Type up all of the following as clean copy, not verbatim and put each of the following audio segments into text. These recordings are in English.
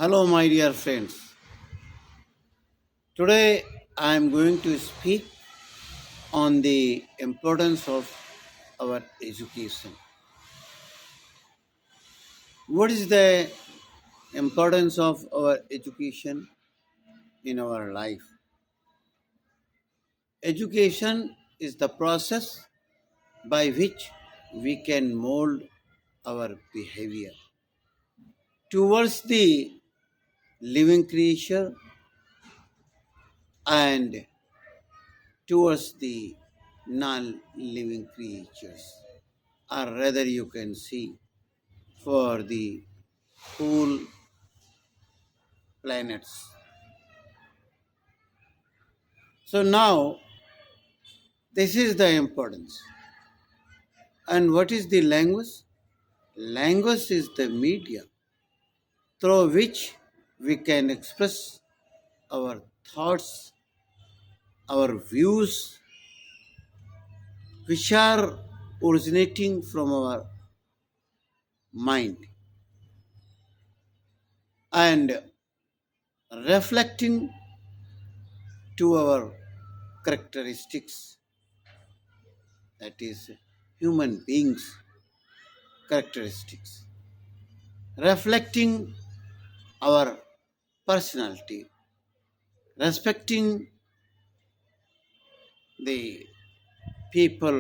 Hello, my dear friends. Today I am going to speak on the importance of our education. What is the importance of our education in our life? Education is the process by which we can mold our behavior towards the living creature and towards the non living creatures, or rather, you can see for the whole planets. So now this is the importance. And what is the language? Language is the media through which we can express our thoughts, our views, which are originating from our mind and reflecting to our characteristics, that is, human beings' characteristics, reflecting our personality, respecting the people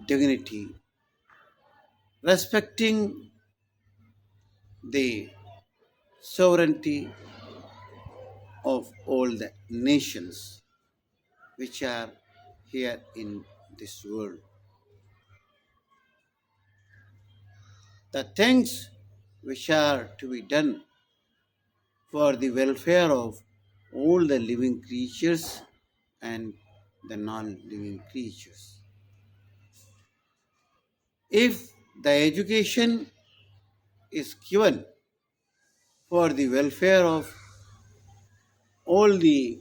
dignity, respecting the sovereignty of all the nations which are here in this world. The things which are to be done for the welfare of all the living creatures and the non living creatures. If the education is given for the welfare of all the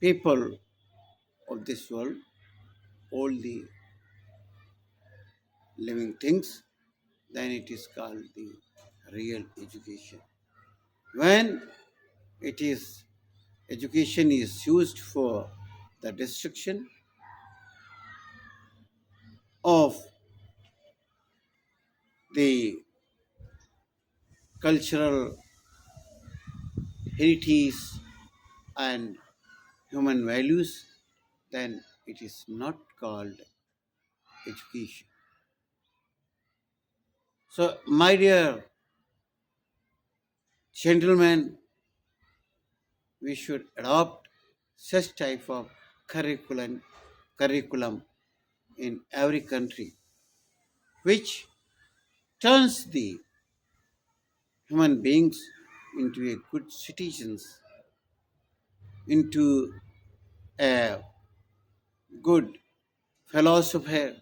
people of this world, all the living things, then it is called the real education. When it is education is used for the destruction of the cultural heritage and human values, then it is not called education. So, my dear gentlemen, we should adopt such type of curriculum in every country, which turns the human beings into a good citizens, into a good philosophers,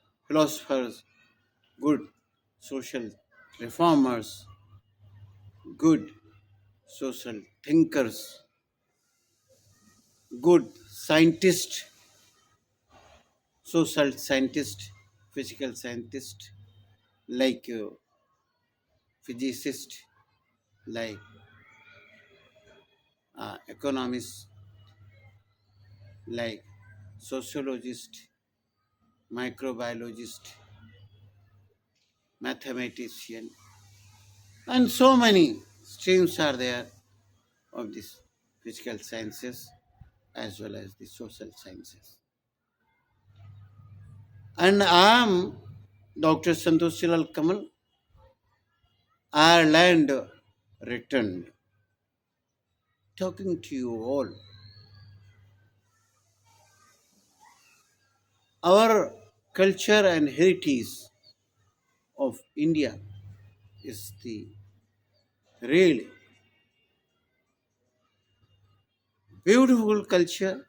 good social reformers, good social thinkers, good scientists, social scientists, physical scientists, like physicists, like economists, like sociologist, microbiologist, mathematician, and so many streams are there of this physical sciences as well as the social sciences. And I am Dr. Santoshi Lal Kamal, Ireland returned, talking to you all. Our culture and heritage of India is the really beautiful culture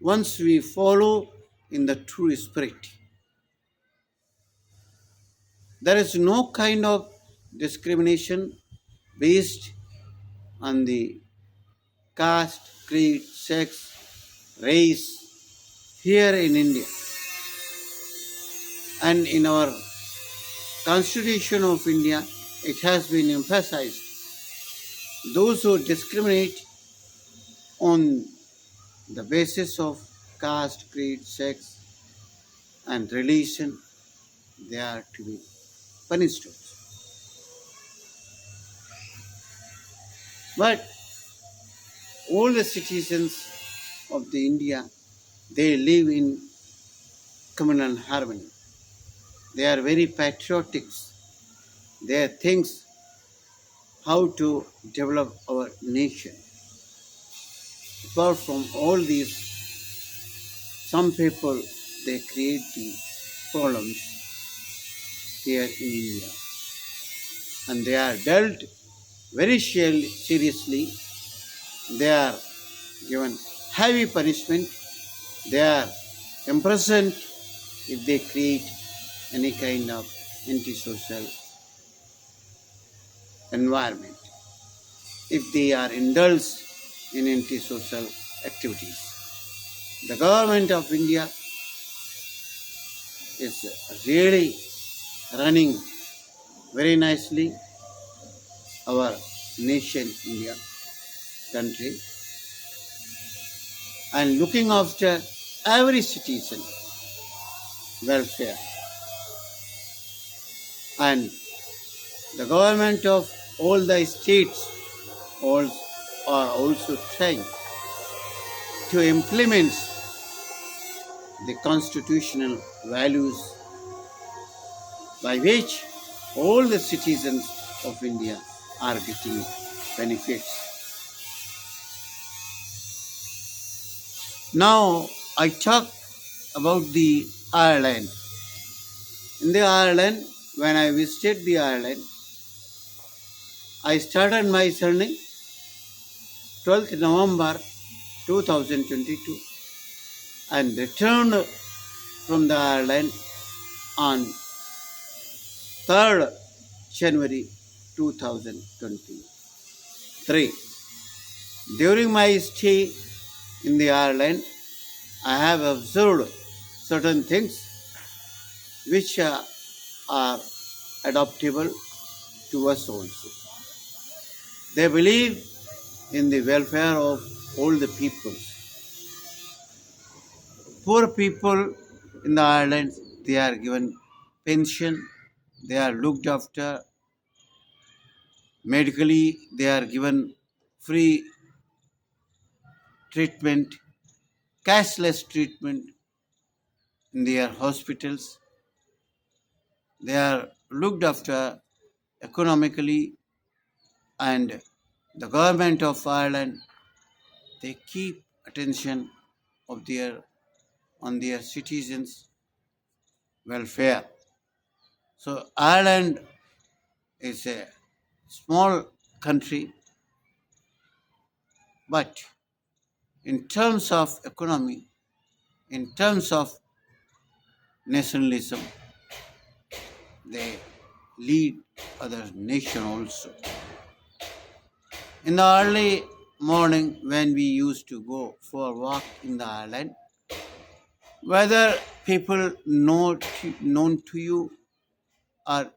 once we follow in the true spirit. There is no kind of discrimination based on the caste, creed, sex, race here in India and in our Constitution of India, it has been emphasized those who discriminate on the basis of caste, creed, sex, and religion, they are to be punished also. But all the citizens of the India, they live in communal harmony. They are very patriotic. They think how to develop our nation. Apart from all these, some people they create the problems here in India, and they are dealt very seriously. They are given heavy punishment. They are imprisoned if they create any kind of antisocial environment, if they are indulged in antisocial activities. The government of India is really running very nicely our nation, India country, and looking after every citizen welfare. And the government of all the states are also trying to implement the constitutional values by which all the citizens of India are getting benefits. Now I talk about the Ireland. In the Ireland, when I visited the Ireland, I started my journey 12th November 2022 and returned from the Ireland on 3rd January 2023. During my stay in the Ireland, I have observed certain things which are adaptable to us also. They believe in the welfare of all the peoples. Poor people in the Ireland, they are given pension, they are looked after medically, they are given free treatment, cashless treatment in their hospitals. They are looked after economically, and the government of Ireland they keep attention of their on their citizens' welfare. So Ireland is a small country, but in terms of economy, in terms of nationalism, they lead other nation also. In the early morning when we used to go for a walk in the island, whether people known to you or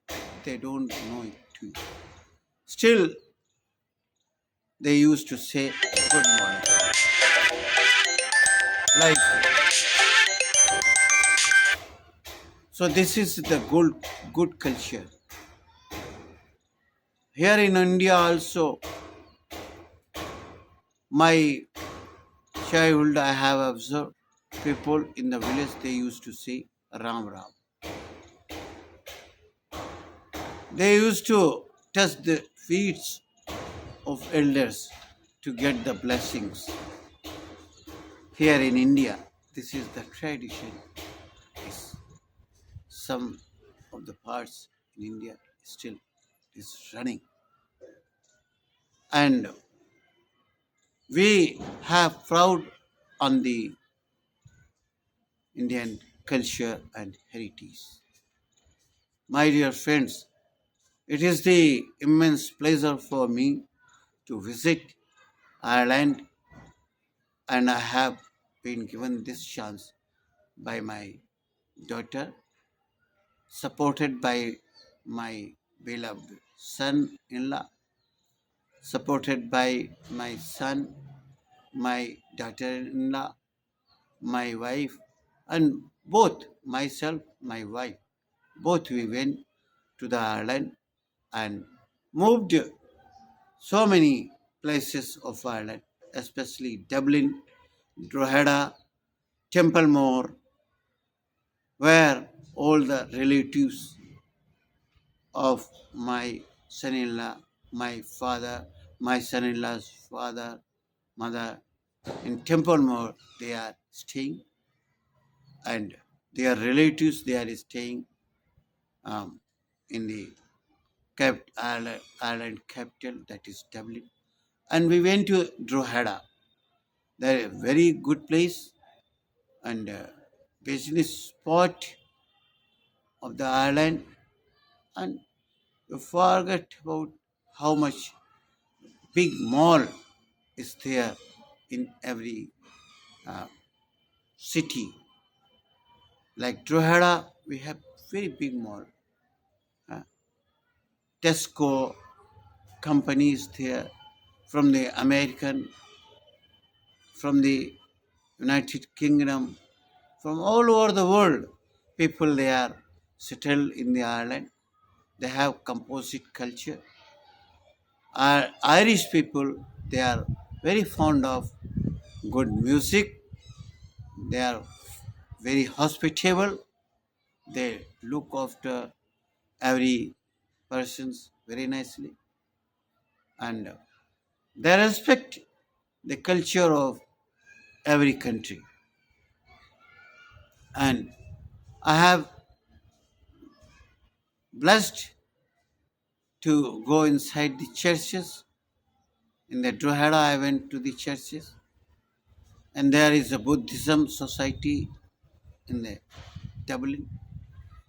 they don't know it to you, still they used to say good morning. Like so, this is the good culture. Here in India also, my childhood I have observed people in the village they used to say Ram Ram. They used to touch the feet of elders to get the blessings. Here in India, this is the tradition. Is some of the parts in India still is running. And we have proud on the Indian culture and heritage. My dear friends, it is the immense pleasure for me to visit Ireland, and I have been given this chance by my daughter, supported by my beloved son-in-law, supported by my son, my daughter-in-law, my wife, and both myself, my wife, both we went to the Ireland and moved so many places of Ireland, especially Dublin, Drogheda, Templemore, where all the relatives of my son-in-law, my father, my son-in-law's father, mother, in Templemore, they are staying, and their relatives, they are staying in the Ireland capital, that is Dublin. And we went to Drogheda. There is a very good place and business spot of the island, and you forget about how much big mall is there in every uh, city. Like Drogheda, we have very big mall. Uh, Tesco companies there, from the American, from the United Kingdom, from all over the world. People they are settled in the Ireland. They have composite culture. Our Irish people, they are very fond of good music. They are very hospitable. They look after every persons very nicely, and they respect the culture of every country. And I have blessed to go inside the churches. In the Drogheda, I went to the churches, and there is a Buddhism society in the Dublin.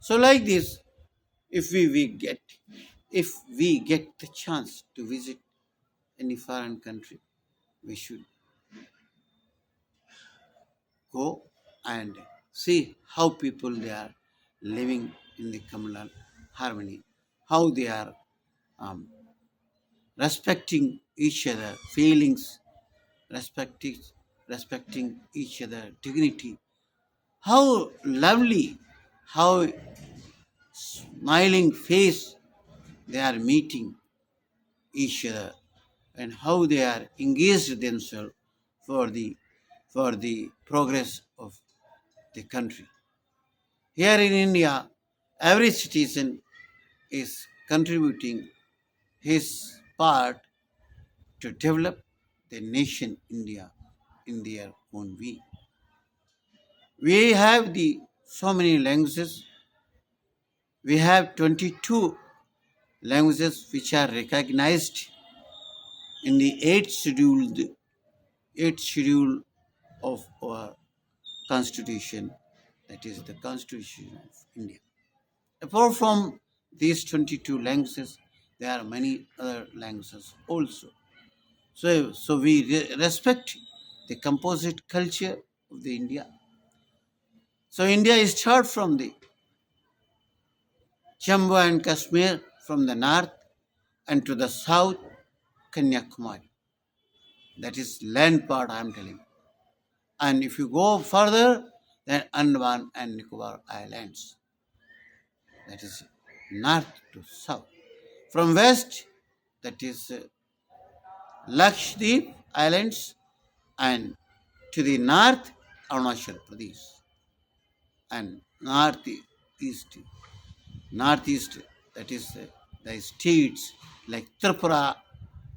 So like this, if if we get the chance to visit any foreign country, we should go and see how people they are living in the communal harmony, how they are um, respecting each other feelings, respecting respecting each other dignity. How lovely, how smiling face they are meeting each other, and how they are engaged themselves for the progress of the country. Here in India, every citizen is contributing his part to develop the nation India in their own way. We have the so many languages. We have 22 languages which are recognized in the eighth schedule of our constitution, that is the Constitution of India. Apart from these 22 languages, there are many other languages also. So we respect the composite culture of the India. So India is start from the Jammu and Kashmir from the north, and to the south, Kanyakumari. That is land part I am telling. And if you go further, then Andaman and Nicobar Islands. That is north to south. From west, that is Lakshadweep Islands, and to the north, Arunachal Pradesh, and northeast, that is the states like Tripura,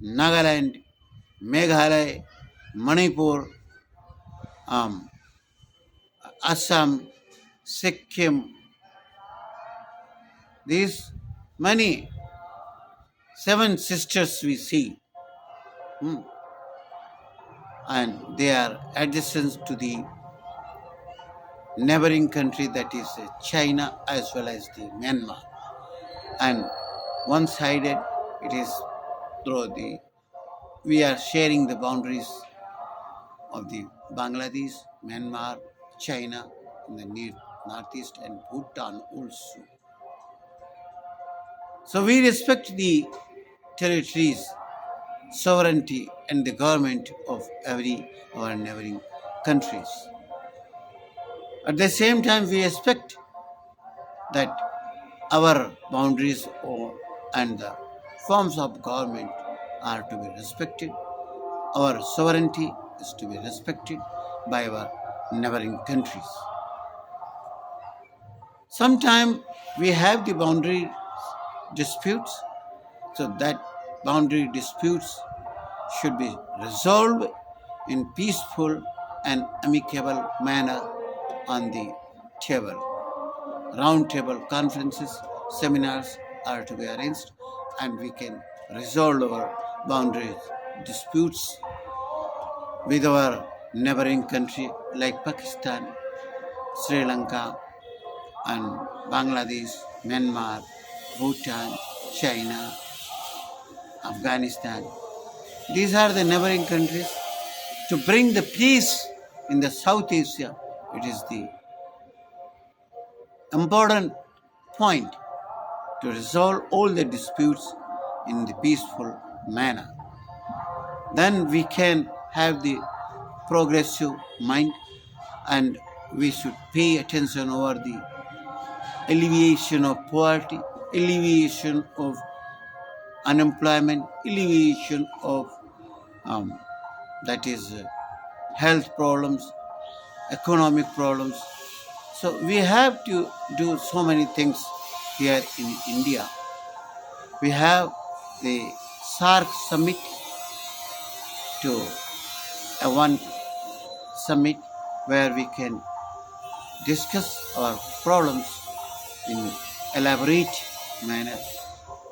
Nagaland, Meghalaya, Manipur, um, Assam, Sikkim, these many seven sisters we see, hmm, and they are adjacent to the neighboring country, that is China as well as the Myanmar. And one sided it is through the we are sharing the boundaries of the Bangladesh, Myanmar, China in the near northeast, and Bhutan also. So we respect the territories, sovereignty, and the government of every our neighboring countries. At the same time, we expect that our boundaries and the forms of government are to be respected. Our sovereignty is to be respected by our neighboring countries. Sometimes we have the boundary disputes, so that boundary disputes should be resolved in peaceful and amicable manner on the table. Round table conferences, seminars are to be arranged, and we can resolve our boundary disputes with our neighboring country like Pakistan, Sri Lanka, and Bangladesh, Myanmar, Bhutan, China, Afghanistan. These are the neighboring countries. To bring the peace in the South Asia, it is the important point to resolve all the disputes in the peaceful manner. Then we can have the progressive mind, and we should pay attention over the alleviation of poverty, alleviation of unemployment, alleviation of um, that is health problems, economic problems. So we have to do so many things here in India. We have the SARC summit to a one summit where we can discuss our problems in elaborate manner,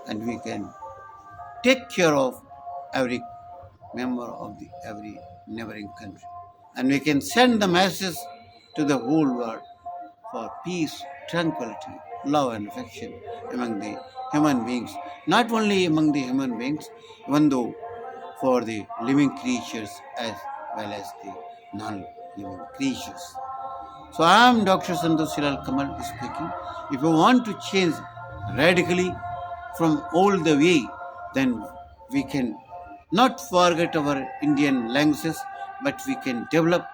and we can take care of every member of the every neighboring country, and we can send the message to the whole world for peace, tranquility, love, and affection among the human beings. Not only among the human beings, even though for the living creatures as well as the non-living creatures. So I am Dr. Santoshi Lal Kamal speaking. If you want to change radically from all the way, then we can not forget our Indian languages, but we can develop,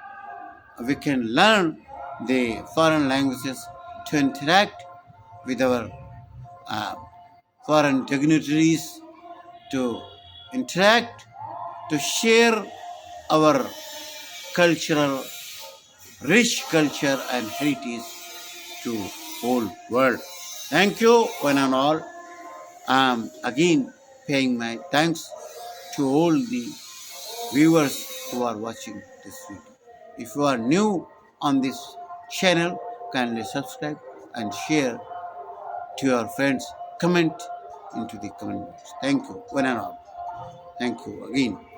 we can learn the foreign languages to interact with our uh, foreign dignitaries, to interact, to share our cultural, rich culture and heritage to whole world. Thank you one and all. I'm again paying my thanks to all the viewers who are watching this video. If you are new on this channel, kindly subscribe and share to your friends. Comment into the comment box. Thank you one and all. Thank you again.